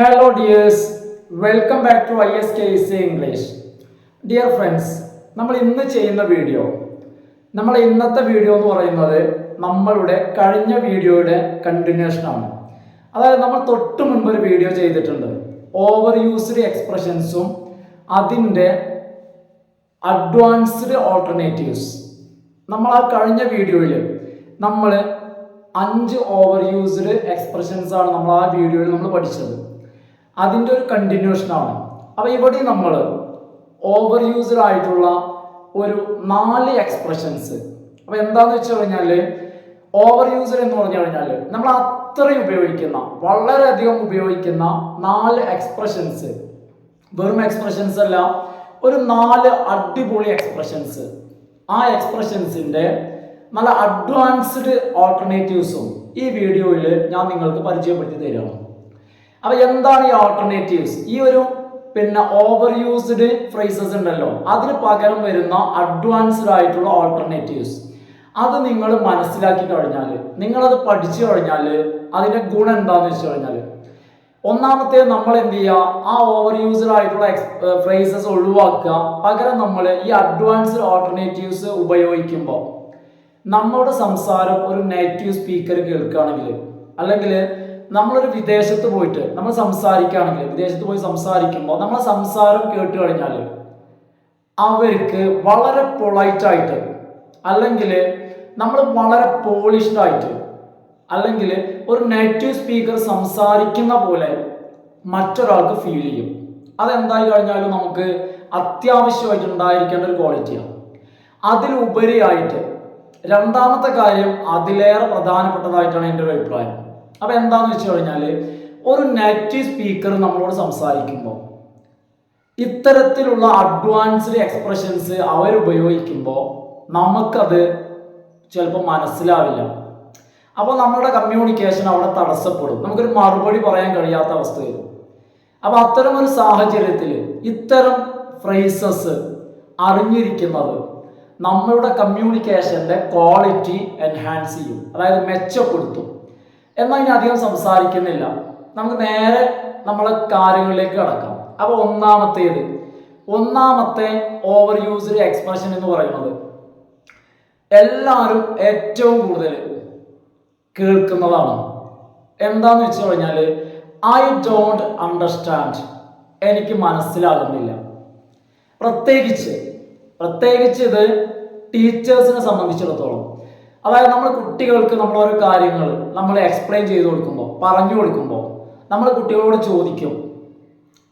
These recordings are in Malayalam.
Hello dears, welcome back to ISKC English. Dear friends, നമ്മൾ ഇന്ന് ചെയ്യുന്ന വീഡിയോ ഇന്നത്തെ വീഡിയോ എന്ന് പറയുന്നത് നമ്മളുടെ കഴിഞ്ഞ വീഡിയോയുടെ കണ്ടിന്യൂഷൻ ആണ്. അതായത് നമ്മൾ തൊട്ട് മുൻപ് ഒരു വീഡിയോ ചെയ്തിട്ടുണ്ട്, ഓവർ യൂസ്ഡ് എക്സ്പ്രഷൻസും അതിൻ്റെ അഡ്വാൻസ്ഡ് ഓൾട്ടർനേറ്റീവ്സ്. നമ്മൾ ആ കഴിഞ്ഞ വീഡിയോയിൽ നമ്മൾ 5 ഓവർ യൂസ്ഡ് എക്സ്പ്രഷൻസ് ആണ് നമ്മൾ ആ വീഡിയോയിൽ നമ്മൾ പഠിച്ചത്. അതിൻ്റെ ഒരു കണ്ടിന്യൂഷനാണ്. അപ്പോൾ ഇവിടെ നമ്മൾ ഓവർ യൂസ്ഡ് ആയിട്ടുള്ള ഒരു 4 എക്സ്പ്രഷൻസ്. അപ്പോൾ എന്താണെന്ന് വെച്ച് കഴിഞ്ഞാൽ ഓവർ യൂസ്ഡ് എന്ന് പറഞ്ഞു കഴിഞ്ഞാൽ നമ്മൾ അത്രയും ഉപയോഗിക്കുന്ന, വളരെയധികം ഉപയോഗിക്കുന്ന 4 എക്സ്പ്രഷൻസ്, വെറും എക്സ്പ്രഷൻസ് അല്ല, ഒരു 4 അടിപൊളി എക്സ്പ്രഷൻസ്. ആ എക്സ്പ്രഷൻസിൻ്റെ നല്ല അഡ്വാൻസ്ഡ് ഓൾട്ടർനേറ്റീവ്സും ഈ വീഡിയോയിൽ ഞാൻ നിങ്ങൾക്ക് പരിചയപ്പെടുത്തി തരുന്നു. അപ്പോൾ എന്താണ് ഈ ഓൾട്ടർനേറ്റീവ്സ്? ഈ ഒരു ഓവർ യൂസ്ഡ് ഫ്രേസസ് ഉണ്ടല്ലോ, അതിന് പകരം വരുന്ന അഡ്വാൻസ്ഡ് ആയിട്ടുള്ള ഓൾട്ടർനേറ്റീവ്സ്. അത് നിങ്ങൾ മനസ്സിലാക്കി കഴിഞ്ഞാൽ, നിങ്ങളത് പഠിച്ചു കഴിഞ്ഞാൽ അതിൻ്റെ ഗുണം എന്താണെന്ന് വെച്ച് കഴിഞ്ഞാൽ, ഒന്നാമത്തെ നമ്മൾ എന്ത് ചെയ്യുക, ആ ഓവർ യൂസ്ഡ് ആയിട്ടുള്ള ഫ്രേസസ് ഒഴിവാക്കുക. പകരം നമ്മൾ ഈ അഡ്വാൻസ്ഡ് ഓൾട്ടർനേറ്റീവ്സ് ഉപയോഗിക്കുമ്പോൾ നമ്മുടെ സംസാരം ഒരു നേറ്റീവ് സ്പീക്കർ കേൾക്കുകയാണെങ്കിൽ, അല്ലെങ്കിൽ നമ്മളൊരു വിദേശത്ത് പോയിട്ട് നമ്മൾ സംസാരിക്കുകയാണെങ്കിൽ, വിദേശത്ത് പോയി സംസാരിക്കുമ്പോൾ നമ്മളെ സംസാരം കേട്ട് കഴിഞ്ഞാൽ അവർക്ക് വളരെ പൊളൈറ്റായിട്ട്, അല്ലെങ്കിൽ നമ്മൾ വളരെ പോളിഷ്ഡ് ആയിട്ട്, അല്ലെങ്കിൽ ഒരു നേറ്റീവ് സ്പീക്കർ സംസാരിക്കുന്ന പോലെ മറ്റൊരാൾക്ക് ഫീൽ ചെയ്യും. അതെന്തായി കഴിഞ്ഞാലും നമുക്ക് അത്യാവശ്യമായിട്ട് ഉണ്ടായിരിക്കേണ്ട ഒരു ക്വാളിറ്റിയാണ്. അതിലുപരിയായിട്ട് രണ്ടാമത്തെ കാര്യം അതിലേറെ പ്രധാനപ്പെട്ടതായിട്ടാണ് എൻ്റെ ഒരു അഭിപ്രായം. അപ്പോൾ എന്താണെന്ന് വെച്ച് കഴിഞ്ഞാൽ, ഒരു നേറ്റീവ് സ്പീക്കർ നമ്മളോട് സംസാരിക്കുമ്പോൾ ഇത്തരത്തിലുള്ള അഡ്വാൻസ്ഡ് എക്സ്പ്രഷൻസ് അവരുപയോഗിക്കുമ്പോൾ നമുക്കത് ചിലപ്പോൾ മനസ്സിലാവില്ല. അപ്പോൾ നമ്മുടെ കമ്മ്യൂണിക്കേഷൻ അവിടെ തടസ്സപ്പെടും, നമുക്കൊരു മറുപടി പറയാൻ കഴിയാത്ത അവസ്ഥ വരും. അപ്പോൾ അത്തരം ഒരു സാഹചര്യത്തിൽ ഇത്തരം ഫ്രേസസ് അറിഞ്ഞിരിക്കുന്നത് നമ്മളുടെ കമ്മ്യൂണിക്കേഷൻ്റെ ക്വാളിറ്റി എൻഹാൻസ് ചെയ്യും, അതായത് മെച്ചപ്പെടുത്തും. എന്നാൽ ഇനി അധികം സംസാരിക്കുന്നില്ല, നമുക്ക് നേരെ നമ്മളെ കാര്യങ്ങളിലേക്ക് കടക്കാം. അപ്പോൾ ഒന്നാമത്തെ ഓവർ യൂസ്ഡ് എക്സ്പ്രഷൻ എന്ന് പറയുന്നത് എല്ലാവരും ഏറ്റവും കൂടുതൽ കേൾക്കുന്നതാണ്. എന്താന്ന് വെച്ച് കഴിഞ്ഞാൽ, ഐ ഡോണ്ട് അണ്ടർസ്റ്റാൻഡ്, എനിക്ക് മനസ്സിലാകുന്നില്ല. പ്രത്യേകിച്ച് ഇത് ടീച്ചേഴ്സിനെ സംബന്ധിച്ചിടത്തോളം. അതായത് നമ്മൾ കുട്ടികൾക്ക് നമ്മൾ ഓരോ കാര്യങ്ങൾ നമ്മൾ എക്സ്പ്ലെയിൻ ചെയ്ത് കൊടുക്കുമ്പോൾ, പറഞ്ഞു കൊടുക്കുമ്പോൾ നമ്മൾ കുട്ടികളോട് ചോദിക്കും,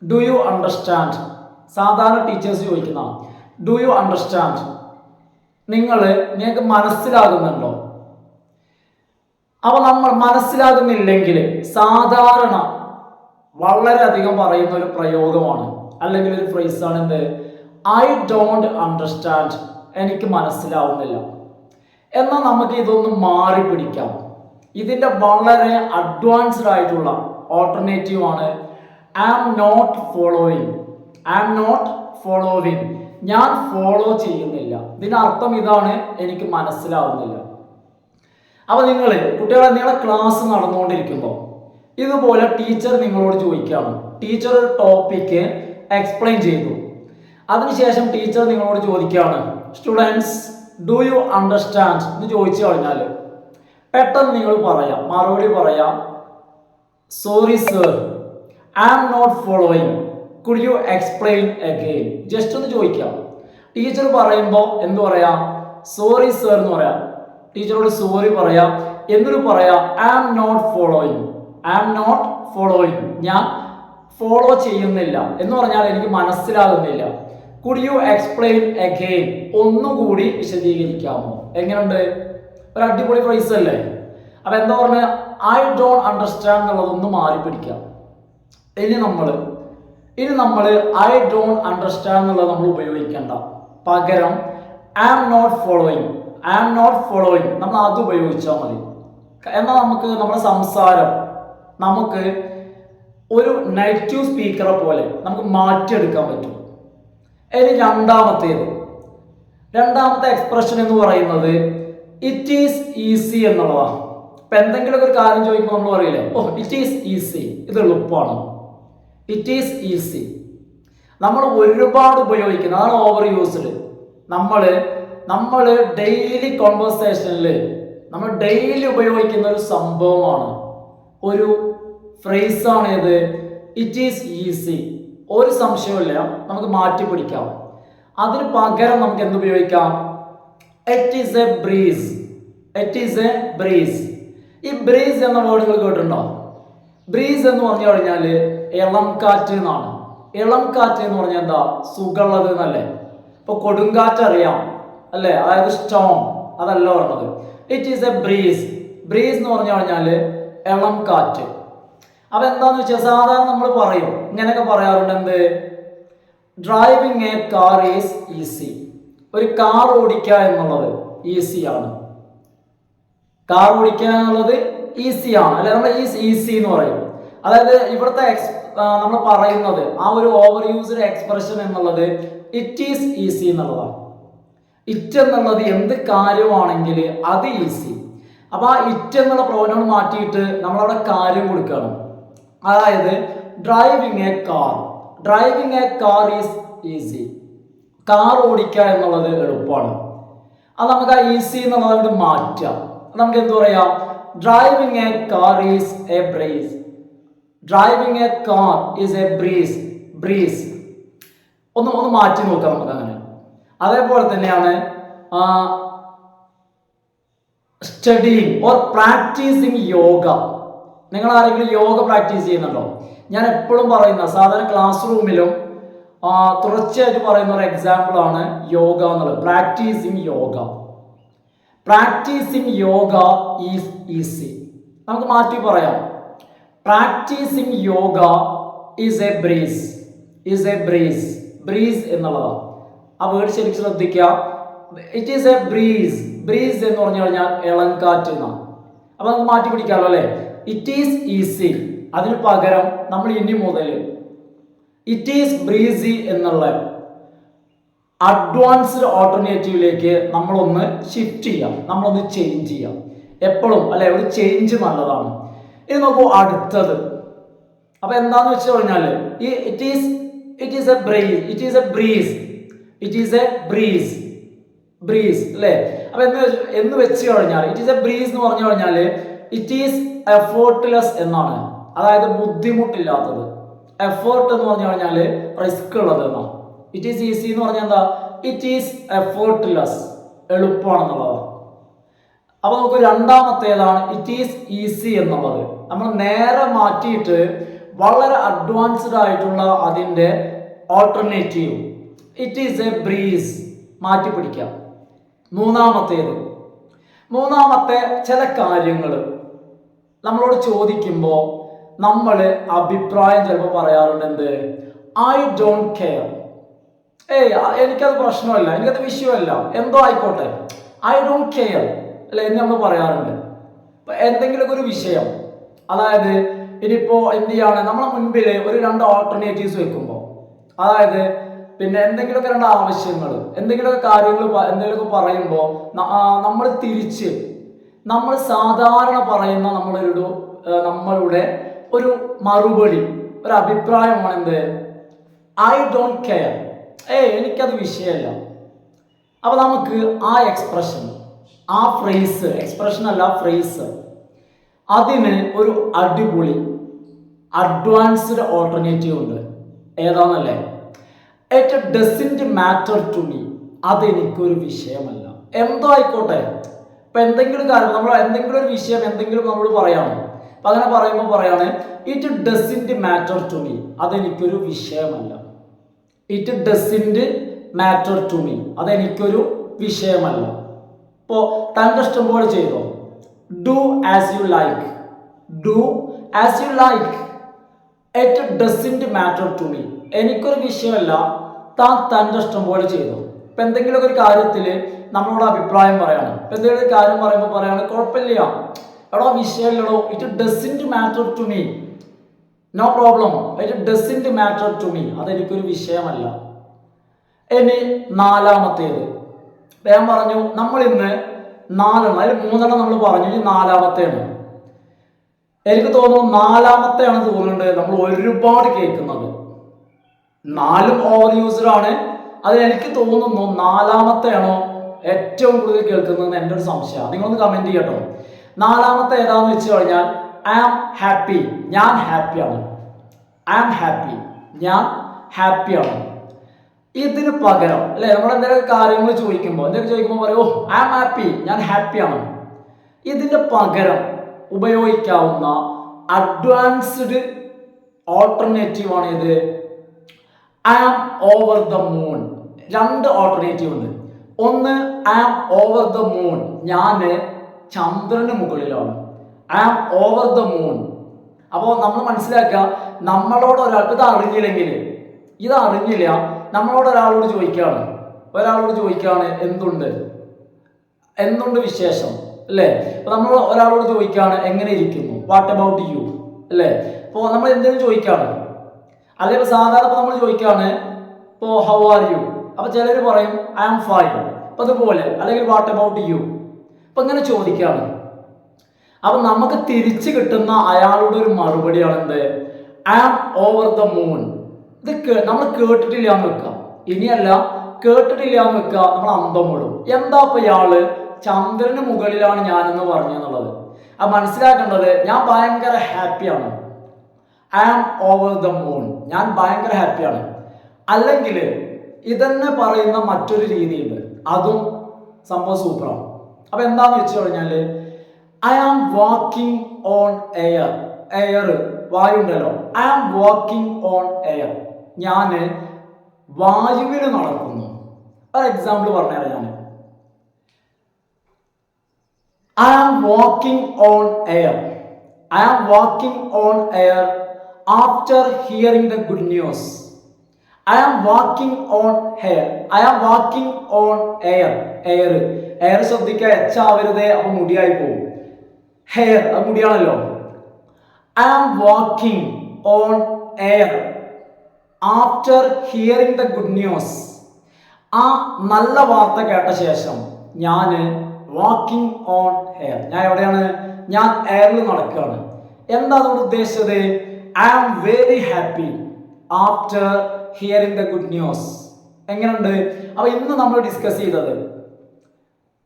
ഡു യു അണ്ടർസ്റ്റാൻഡ്? സാധാരണ ടീച്ചേഴ്സ് ചോദിക്കുന്നതാണ്, ഡു യു അണ്ടർസ്റ്റാൻഡ്? നിങ്ങൾക്ക് മനസ്സിലാകുന്നുണ്ടോ? അപ്പോൾ നമ്മൾ മനസ്സിലാകുന്നില്ലെങ്കിൽ സാധാരണ വളരെയധികം പറയുന്ന ഒരു പ്രയോഗമാണ്, അല്ലെങ്കിൽ ഒരു ഫ്രേസാണ് എന്ത്, ഐ ഡോണ്ട് അണ്ടർസ്റ്റാൻഡ്, എനിക്ക് മനസ്സിലാവുന്നില്ല. എന്നാൽ നമുക്ക് ഇതൊന്ന് മാറി പിടിക്കാം. ഇതിൻ്റെ വളരെ അഡ്വാൻസ്ഡ് ആയിട്ടുള്ള ഓൾട്ടർനേറ്റീവ് ആണ് ഐ ആം നോട്ട് ഫോളോവിങ്, ഞാൻ ഫോളോ ചെയ്യുന്നില്ല. ഇതിനർത്ഥം ഇതാണ്, എനിക്ക് മനസ്സിലാവുന്നില്ല. അപ്പോൾ നിങ്ങളെ ക്ലാസ് നടന്നുകൊണ്ടിരിക്കുമ്പോൾ ഇതുപോലെ ടീച്ചർ നിങ്ങളോട് ചോദിക്കുകയാണ്, ടീച്ചർ ഒരു ടോപ്പിക്ക് എക്സ്പ്ലെയിൻ ചെയ്തു, അതിനുശേഷം ടീച്ചർ നിങ്ങളോട് ചോദിക്കുകയാണ്, സ്റ്റുഡൻസ് ഡു യു അണ്ടർസ്റ്റാൻഡ് എന്ന് ചോദിച്ചു കഴിഞ്ഞാൽ പെട്ടെന്ന് നിങ്ങൾ മറുപടി പറയാം, sorry sir, I am not following, could you explain again? Just ഒന്ന് ചോദിക്കാം. ടീച്ചർ പറയുമ്പോൾ എന്ത് പറയാം, സോറി സർ എന്ന് പറയാം, ടീച്ചറോട് സോറി പറയാം. എന്നിട്ട് പറയാം, ഐ ആം നോട്ട് ഫോളോയിങ്, ഞാൻ ഫോളോ ചെയ്യുന്നില്ല എന്ന് പറഞ്ഞാൽ എനിക്ക് മനസ്സിലാകുന്നില്ല. Could you explain again? ഒന്നുകൂടി വിശദീകരിക്കാമോ? എങ്ങനെയുണ്ട്? ഒരു അടിപൊളി ഫ്രേസ് അല്ലേ? അപ്പം എന്താ പറഞ്ഞ, ഐ ഡോണ്ട് അണ്ടർസ്റ്റാൻഡ് എന്നുള്ളതൊന്ന് മാറി പിടിക്കാം. ഇനി നമ്മൾ ഐ ഡോണ്ട് അണ്ടർസ്റ്റാൻഡ് എന്നുള്ളത് നമ്മൾ ഉപയോഗിക്കേണ്ട, പകരം ഐ ആം നോട്ട് ഫോളോയിങ് നമ്മൾ അത് ഉപയോഗിച്ചാൽ മതി. എന്നാൽ നമുക്ക് നമ്മുടെ സംസാരം നമുക്ക് ഒരു നേറ്റീവ് സ്പീക്കറെ പോലെ നമുക്ക് മാറ്റിയെടുക്കാൻ പറ്റും. ഇനി രണ്ടാമത്തെ എക്സ്പ്രഷൻ എന്ന് പറയുന്നത് ഇറ്റ് ഈസ് ഈസി എന്നുള്ളതാണ്. ഇപ്പം എന്തെങ്കിലും ഒരു കാര്യം ചോദിക്കുമ്പോൾ നമ്മൾ പറയില്ലേ, ഓ ഇറ്റ് ഈസ് ഈസി, ഇത് എളുപ്പമാണ്. It is easy. നമ്മൾ ഒരുപാട് ഉപയോഗിക്കുന്ന, അതാണ് ഓവർ യൂസ്ഡ്. നമ്മൾ ഡെയിലി കോൺവെർസേഷനിൽ നമ്മൾ ഡെയിലി ഉപയോഗിക്കുന്ന ഒരു സംഭവമാണ്, ഒരു ഫ്രേസാണ് ഇത്. It is easy. ഒരു സംശയമില്ല, നമുക്ക് മാറ്റി പിടിക്കാം. അതിന് പകരം നമുക്ക് എന്ത് ഉപയോഗിക്കാം? It is a breeze. It is a breeze. ഈ ബ്രീസ് എന്ന വേർഡ് നിങ്ങൾ കേട്ടിട്ടുണ്ടോ? ബ്രീസ് എന്ന് പറഞ്ഞു കഴിഞ്ഞാൽ ഇളം കാറ്റ് എന്നാണ്. ഇളം കാറ്റ് എന്ന് പറഞ്ഞാൽ എന്താ? സുഖമുള്ളത് എന്നല്ലേ. ഇപ്പൊ കൊടുങ്കാറ്റ് അറിയാം അല്ലേ, അതായത് സ്റ്റോം, അതല്ല പറഞ്ഞത്. It is a breeze. Breeze എന്ന് പറഞ്ഞു കഴിഞ്ഞാൽ ഇളം കാറ്റ്. അപ്പൊ എന്താന്ന് വെച്ചാൽ സാധാരണ നമ്മൾ പറയും, ഇങ്ങനെയൊക്കെ പറയാറുണ്ട്, എന്ത്? Driving A car is easy. ഒരു കാർ ഓടിക്കുക എന്നുള്ളത് ഈസിയാണ്. കാർ ഓടിക്കുക എന്നുള്ളത് ഈസിയാണ്, അല്ലെ? നമ്മൾ ഈസി എന്ന് പറയും. അതായത് ഇവിടുത്തെ നമ്മൾ പറയുന്നത് ആ ഒരു ഓവർ യൂസ്ഡ് എക്സ്പ്രഷൻ എന്നുള്ളത് ഇറ്റ് ഈസ് ഈസി എന്നുള്ളതാണ്. ഇറ്റ് എന്നുള്ളത് എന്ത് കാര്യമാണെങ്കിൽ അത് ഈസി. അപ്പൊ ആ ഇറ്റ് എന്നുള്ള പ്രോനൗൺ മാറ്റിയിട്ട് നമ്മളവിടെ കാര്യം കൊടുക്കണം. അതായത് driving A car. Driving A car is easy. Car ഓടിക്കുക എന്നുള്ളത് എളുപ്പമാണ്. അത് നമുക്ക് ആ ഈസി എന്നുള്ളത് മാറ്റാം. നമുക്ക് എന്ത് പറയാം? Driving A car is a breeze. Driving A car is a breeze. Breeze ഒന്ന് മാറ്റി നോക്കാം നമുക്ക് അങ്ങനെ. അതേപോലെ തന്നെയാണ് സ്റ്റഡിങ് ഓർ പ്രാക്ടീസിങ് യോഗ. നിങ്ങൾ ആരെങ്കിലും യോഗ പ്രാക്ടീസ് ചെയ്യുന്നുണ്ടോ? ഞാൻ എപ്പോഴും പറയുന്ന, സാധാരണ ക്ലാസ് റൂമിലും തുടർച്ചയായിട്ട് പറയുന്ന ഒരു എക്സാമ്പിൾ ആണ് യോഗ എന്നുള്ളത്. Practising yoga. Practising yoga is easy. നമുക്ക് മാറ്റി പറയാം. Practising yoga is a breeze. Is a breeze. Breeze എന്നുള്ളതാണ്. ആ വേർഡ് ശരിക്കും ശ്രദ്ധിക്കുക. It is a breeze. Breeze എന്ന് പറഞ്ഞു കഴിഞ്ഞാൽ ഇളം കാറ്റ് എന്നാണ്. അപ്പൊ നമുക്ക് മാറ്റി പിടിക്കാമല്ലോ അല്ലെ? It is easy. അതിന് പകരം നമ്മൾ ഇനി മുതൽ ഇറ്റ് ഈസ് ബ്രീസി എന്നുള്ള അഡ്വാൻസ്ഡ് ഓൾട്ടർനേറ്റീവിലേക്ക് നമ്മളൊന്ന് ഷിഫ്റ്റ് ചെയ്യാം, നമ്മളൊന്ന് ചേഞ്ച് ചെയ്യാം. എപ്പോഴും അല്ലെ, ഒരു ചേഞ്ച് നല്ലതാണ്. ഇനി നോക്കൂ അടുത്തത്. അപ്പൊ എന്താന്ന് വെച്ച് കഴിഞ്ഞാൽ ഈ it is a breeze. It is a breeze. It is a breeze. Breeze അല്ലേ? അപ്പൊ എന്ന് വെച്ച് കഴിഞ്ഞാൽ ഇറ്റ് ഈസ് എ ബ്രീസ് എന്ന് പറഞ്ഞു കഴിഞ്ഞാൽ ഇറ്റ് ഈസ് എഫോർട്ട്ലെസ് എന്നാണ്. അതായത് ബുദ്ധിമുട്ടില്ലാത്തത്. എഫേർട്ട് എന്ന് പറഞ്ഞു കഴിഞ്ഞാൽ റിസ്ക് ഉള്ളത് എന്നാണ്. ഇറ്റ് ഈസ് ഈസി എന്ന് പറഞ്ഞാൽ എന്താ? ഇറ്റ് ഈസ് എഫേർട്ട്ലെസ്, എളുപ്പമാണെന്നുള്ളതാണ്. അപ്പൊ നമുക്ക് രണ്ടാമത്തേതാണ് ഇറ്റ് ഈസ് ഈസി എന്നുള്ളത്. നമ്മൾ നേരെ മാറ്റിയിട്ട് വളരെ അഡ്വാൻസ്ഡ് ആയിട്ടുള്ള അതിൻ്റെ alternative it is a breeze മാറ്റി പിടിക്കാം. മൂന്നാമത്തെ ചില കാര്യങ്ങൾ നമ്മളോട് ചോദിക്കുമ്പോൾ നമ്മൾ അഭിപ്രായം ചിലപ്പോൾ പറയാറുണ്ട്, എന്ത്? I don't care. എനിക്കത് പ്രശ്നമല്ല, എനിക്കത് വിഷയമല്ല, എന്തോ ആയിക്കോട്ടെ, ഐ ഡോണ്ട് കെയർ അല്ലെ എന്ന് നമ്മൾ പറയാറുണ്ട്. എന്തെങ്കിലുമൊക്കെ ഒരു വിഷയം, അതായത് ഇനിയിപ്പോൾ എന്ത് ചെയ്യാണ്, നമ്മളെ മുൻപിൽ ഒരു 2 ഓൾട്ടർനേറ്റീവ്സ് വെക്കുമ്പോൾ, അതായത് പിന്നെ എന്തെങ്കിലുമൊക്കെ 2 ആവശ്യങ്ങൾ, എന്തെങ്കിലുമൊക്കെ കാര്യങ്ങൾ എന്തെങ്കിലുമൊക്കെ പറയുമ്പോൾ നമ്മൾ സാധാരണ പറയുന്ന നമ്മളുടെ ഒരു മറുപടി, ഒരു അഭിപ്രായമാണ് എന്ത്? I don't care. എനിക്കത് വിഷയമല്ല. അപ്പൊ നമുക്ക് ആ എക്സ്പ്രഷൻ, ആ ഫ്രേസ്, എക്സ്പ്രഷൻ അല്ല ഫ്രേസ്, അതിന് ഒരു അടിപൊളി അഡ്വാൻസ്ഡ് ഓൾട്ടർനേറ്റീവ് ഉണ്ട്. ഏതാന്നല്ലേ? It doesn't matter to me. അതെനിക്കൊരു വിഷയമല്ല. എന്തോ ആയിക്കോട്ടെ, ഇപ്പൊ എന്തെങ്കിലും കാര്യം നമ്മൾ എന്തെങ്കിലും ഒരു വിഷയം എന്തെങ്കിലും നമ്മൾ പറയാണ്. അപ്പൊ അങ്ങനെ പറയുമ്പോൾ പറയാണ് it doesn't matter to me. അതെനിക്കൊരു വിഷയമല്ല. It doesn't matter to me. അതെനിക്കൊരു വിഷയമല്ല. ഇപ്പോ തന്റെ ഇഷ്ടം പോലെ ചെയ്തോ. Do as you like. Do as you like. It doesn't matter to me. എനിക്കൊരു വിഷയമല്ല, തന്റെ ഇഷ്ടം പോലെ ചെയ്തോ. ഇപ്പൊ എന്തെങ്കിലുമൊക്കെ ഒരു കാര്യത്തിൽ നമ്മളോട് അഭിപ്രായം പറയാണ്. ഇപ്പൊ എന്തെങ്കിലും ഒരു കാര്യം പറയുമ്പോൾ പറയാണ് കുഴപ്പമില്ല, എടോ വിഷയമല്ലടോ, it doesn't matter to me, no problem, it doesn't matter to me. അതെനിക്കൊരു വിഷയമല്ല. ഇനി നാലാമത്തേത് ഞാൻ പറഞ്ഞു, നമ്മൾ ഇന്ന് 4 അതിൽ 3 നമ്മൾ പറഞ്ഞു. ഇനി നാലാമത്തേണ് എനിക്ക് തോന്നുന്നു നാലാമത്തെയാണ് തോന്നുന്നുണ്ട് നമ്മൾ ഒരുപാട് കേൾക്കുന്നത്. 4 ഓവർ യൂസ്ഡ് ആണ്. അതിൽ എനിക്ക് തോന്നുന്നു നാലാമത്തെയാണോ ഏറ്റവും കൂടുതൽ കേൾക്കുന്നതെന്ന് എൻ്റെ ഒരു സംശയമാണ്. നിങ്ങളൊന്ന് കമന്റ് ചെയ്യട്ടോ. നാലാമത്തെ ഏതാന്ന് വെച്ച് കഴിഞ്ഞാൽ ഐ ആം ഹാപ്പി, ഞാൻ ഹാപ്പിയാണ്. ഐ ആം ഹാപ്പി, ഞാൻ ഹാപ്പിയാണ്. ഇതിന് പകരം അല്ലെ നമ്മൾ എന്തെങ്കിലും കാര്യങ്ങൾ ചോദിക്കുമ്പോൾ പറയോ ഐ ആം ഹാപ്പി, ഞാൻ ഹാപ്പിയാണ്. ഇതിന്റെ പകരം ഉപയോഗിക്കാവുന്ന അഡ്വാൻസ്ഡ് ഓൾട്ടർനേറ്റീവ് ആണ് ഇത് I am over the moon. 2 alternative ഉണ്ട്. ഒന്ന് I am over the moon, ഞാൻ ചന്ദ്രന് മുകളിലാണ്. I am over the moon. അപ്പോൾ നമ്മൾ മനസ്സിലാക്കുക, നമ്മളോട് ഒരാൾക്ക് ഇത് അറിഞ്ഞില്ല നമ്മളോട് ഒരാളോട് ചോദിക്കുകയാണ് എന്തുണ്ട് വിശേഷം അല്ലേ. അപ്പൊ നമ്മൾ ഒരാളോട് ചോദിക്കുകയാണ് എങ്ങനെ ഇരിക്കുന്നു, വാട്ട് അബൌട്ട് യു അല്ലേ. അപ്പോൾ നമ്മൾ എന്തെങ്കിലും ചോദിക്കുകയാണ്, അല്ലെങ്കിൽ ഇപ്പോൾ സാധാരണ നമ്മൾ ചോദിക്കുകയാണ് ഇപ്പോൾ ഹൗ ആർ യു. അപ്പൊ ചിലർ പറയും ഐ ആം ഫൈൻ. അപ്പൊ അതുപോലെ അല്ലെങ്കിൽ വാട്ട് അബൌട്ട് യു. അപ്പൊ ഇങ്ങനെ ചോദിക്കുകയാണ്. അപ്പൊ നമുക്ക് തിരിച്ചു കിട്ടുന്ന അയാളുടെ ഒരു മറുപടിയാണ് എന്ത് I am over the moon. ഇത് നമ്മൾ കേട്ടിട്ടില്ല എന്ന് വെക്കാം. ഇനിയല്ല കേട്ടിട്ടില്ല എന്ന് വെക്കുക, നമ്മൾ അന്തം വിടും. എന്താ ഇപ്പൊ ഇയാള് ചന്ദ്രന് മുകളിലാണ് ഞാനെന്ന് പറഞ്ഞെന്നുള്ളത്. അത് മനസ്സിലാക്കേണ്ടത് ഞാൻ ഭയങ്കര ഹാപ്പിയാണ്. I am over the moon, ഞാൻ ഭയങ്കര ഹാപ്പിയാണ്. അല്ലെങ്കിൽ ഇതന്നെ പറയുന്ന മറ്റൊരു രീതിയുണ്ട്, അതും സംഭവം സൂപ്പറാണ്. അപ്പൊ എന്താന്ന് വെച്ച് കഴിഞ്ഞാല് I am walking on air വായു ഉണ്ടല്ലോ. I am walking on air, ഞാന് വായുവിൽ നടക്കുന്നു. ഒരു എക്സാമ്പിൾ പറഞ്ഞുതരാം. ഞാൻ I am walking on air. I am walking on air after hearing the good news. I am walking on air. I am walking on air. Air ശ്രദ്ധിക്കുക, എച്ചാവരുതേ, അപ്പൊ മുടിയായി പോകും. ഹെയർ അത് മുടിയാണല്ലോ. I am walking on air after hearing the good news. ആ നല്ല വാർത്ത കേട്ട ശേഷം ഞാൻ വാക്കിംഗ് ഓൺ എയർ, ഞാൻ എവിടെയാണ്, ഞാൻ എയറിൽ നടക്കുകയാണ്. എന്താ അതുകൊണ്ട് ഉദ്ദേശിച്ചത്? I am very happy after hearing the good news. എങ്ങനെയുണ്ട്? അപ്പൊ ഇന്ന് നമ്മൾ ഡിസ്കസ് ചെയ്തത്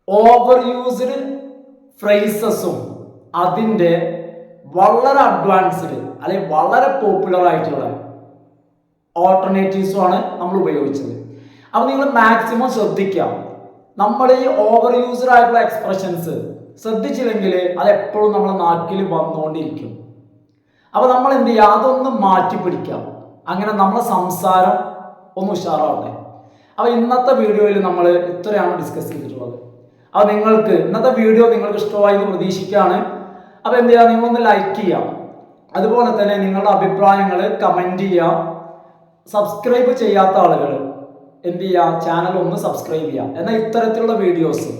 ഓവർ യൂസ്ഡ് ഫ്രേസസും അതിൻ്റെ വളരെ അഡ്വാൻസ്ഡ് അല്ലെങ്കിൽ വളരെ പോപ്പുലർ ആയിട്ടുള്ള ഓൾട്ടർനേറ്റീവ്സും ആണ് നമ്മൾ ഉപയോഗിച്ചത്. അപ്പോൾ നിങ്ങൾ മാക്സിമം ശ്രദ്ധിക്കാം. നമ്മൾ ഈ ഓവർ യൂസ്ഡ് ആയിട്ടുള്ള എക്സ്പ്രഷൻസ് ശ്രദ്ധിച്ചില്ലെങ്കിൽ അത് എപ്പോഴും നമ്മളെ നാട്ടിൽ വന്നുകൊണ്ടിരിക്കും. അപ്പോൾ നമ്മൾ എന്ത് ചെയ്യുക, അതൊന്ന് മാറ്റി പിടിക്കാം. അങ്ങനെ നമ്മളെ സംസാരം ഒന്ന് ഉഷാറാവട്ടെ. അപ്പോൾ ഇന്നത്തെ വീഡിയോയിൽ നമ്മൾ ഇത്രയാണ് ഡിസ്കസ് ചെയ്തിട്ടുള്ളത്. അപ്പോൾ നിങ്ങൾക്ക് ഇന്നത്തെ വീഡിയോ നിങ്ങൾക്ക് ഇഷ്ടമായി എന്ന് പ്രതീക്ഷിക്കുകയാണ്. അപ്പോൾ എന്ത് ചെയ്യുക, നിങ്ങളൊന്ന് ലൈക്ക് ചെയ്യാം. അതുപോലെ തന്നെ നിങ്ങളുടെ അഭിപ്രായങ്ങൾ കമൻറ്റ് ചെയ്യാം. സബ്സ്ക്രൈബ് ചെയ്യാത്ത ആളുകൾ എന്ത് ചെയ്യുക, ചാനൽ ഒന്ന് സബ്സ്ക്രൈബ് ചെയ്യാം. എന്നാൽ ഇത്തരത്തിലുള്ള വീഡിയോസ്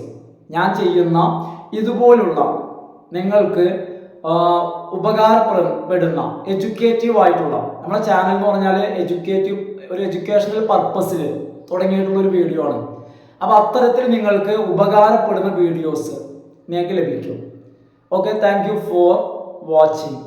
ഞാൻ ചെയ്യുന്ന ഇതുപോലുള്ള നിങ്ങൾക്ക് ഉപകാരപ്പെടുന്ന എഡ്യൂക്കേറ്റീവ് ആയിട്ടുള്ള, നമ്മുടെ ചാനൽ എന്ന് പറഞ്ഞാൽ ഒരു എഡ്യൂക്കേഷണൽ പർപ്പസിൽ തുടങ്ങിയിട്ടുള്ള ഒരു വീഡിയോ ആണ്. അപ്പോൾ അത്തരത്തിൽ നിങ്ങൾക്ക് ഉപകാരപ്പെടുന്ന വീഡിയോസ് നിങ്ങൾക്ക് ലഭിക്കും. Okay, thank you for watching.